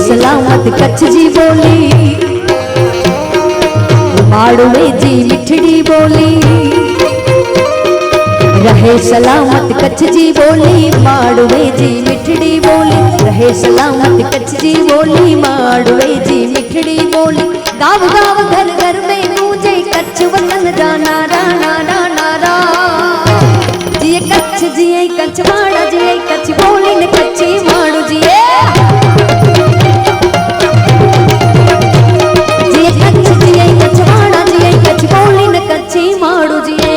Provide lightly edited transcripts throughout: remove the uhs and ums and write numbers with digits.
सलामत कच्छ जी बोली, माड़वे जी मिठड़ी बोली। रहे सलामत कच्छ जी बोली, माड़वे जी मिठड़ी बोली। रहे सलामत कच्छ जी बोली, माड़वे जी मिठड़ी बोली। गाँव गाँव घर घर में गूंजे कच्छ वतन जा नारा नारा नारा। जिए कच्छ जिए कच्छ माड़ा जिए कच्छ बोली ने कच्ची माड़ू जिए। जिए कच्छ जिए कच्छ माड़ा जिए कच्छ बोली ने कच्ची माड़ू जिए।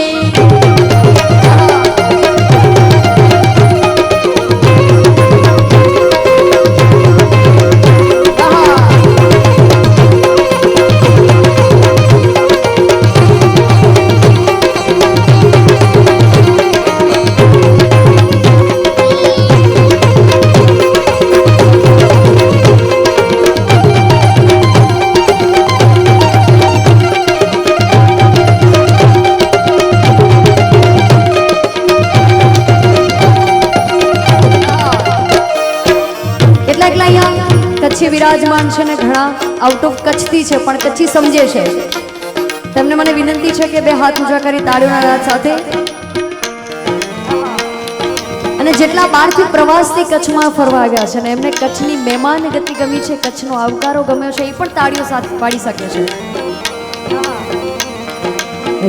कच्छी विराजमान છે ને ઘણા આઉટ ઓફ કચ્છથી છે પણ કચ્છી સમજે છે। તમને મને વિનંતી છે કે બે હાથ ઊંચા કરી તાળીઓના નાદ સાથે અને જેટલા બહારથી પ્રવાસથી કચ્છમાં ફરવા આવ્યા છે ને એમને કચ્છની મહેમાન ગતિ ગમી છે, કચ્છનો આવકારો ગમ્યો છે, એ પણ તાળીઓ સાથે પાડી શકે છે।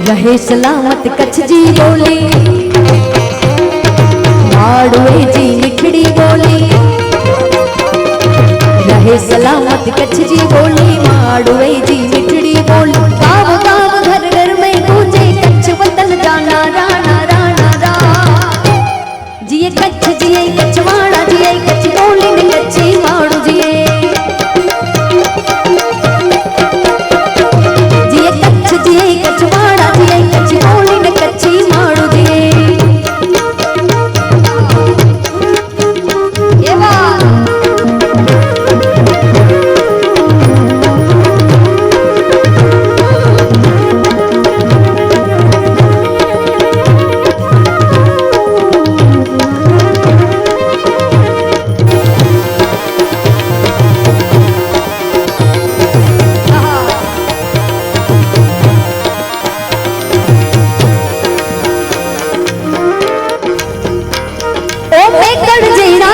રહે સલામત કચ્છ જી બોલી, માડવે જી મીઠડી બોલી। रहे सलामत कच्छ जी बोली, माड़वे जी मिठड़ी बोली। गाँव गाँव घर घर में गूंजे कच्छ वतन जा नारा नारा नारा। जिए कच्छ जिए कच्छ माड़ा जिए कच्छ बोली ने कच्ची माड़ू जिए। जिए कच्छ जिए कच्छ माड़ा जिए कच्छ बोली ने कच्ची माड़ू जिए।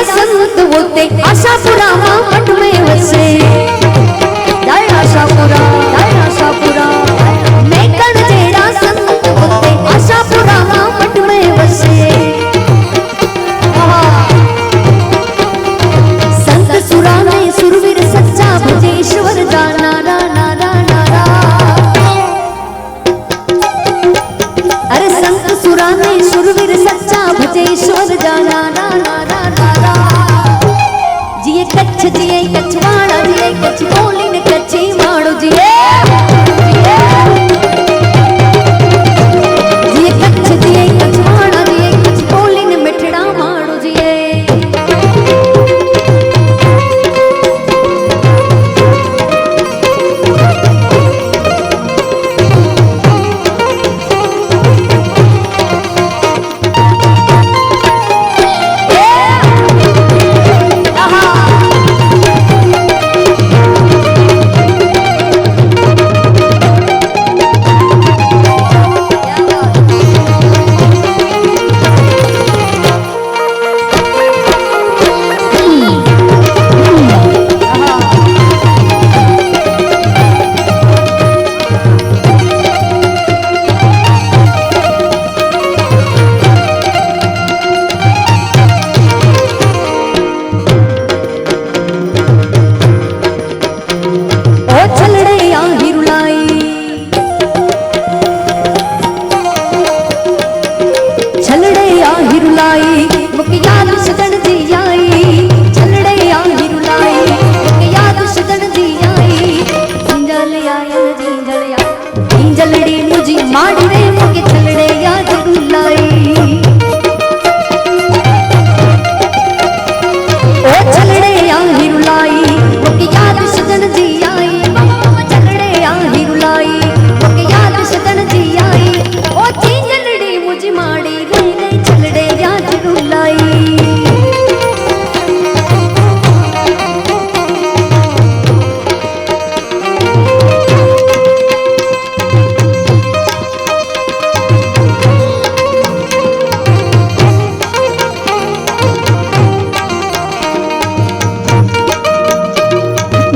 संत होते आशापुरा मठ में वसे। जय आशापुरा जय आशापुरा। मैं कण जेड़ा संत होते आशापुरा मठ में वसे। संत सुरा में सुरवीर सच्चा भजेश्वर जा नारा नारा नारा। अरे संत सुरा में सुरवीर सच्चा भजेश्वर जा नारा नारा नारा। जिए कच्छ जिए कच्छ माड़ा जिए कच्छ बोली ने कच्ची माड़ू जिए। जिए कच्छ जिए कच्छ माड़ा जिए कच्छ बोली ने मिठड़ा माड़ू जिए।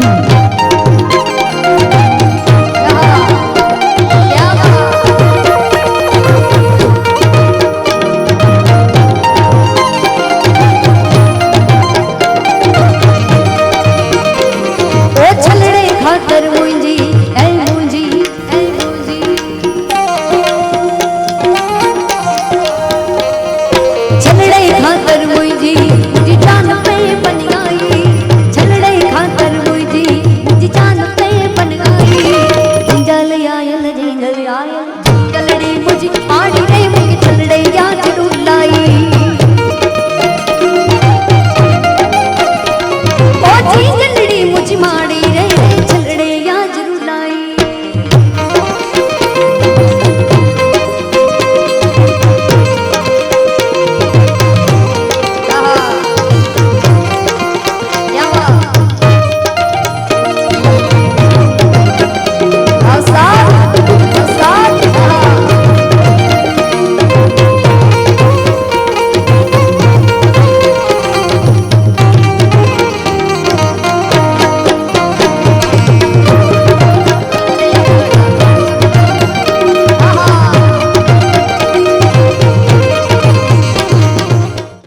जी।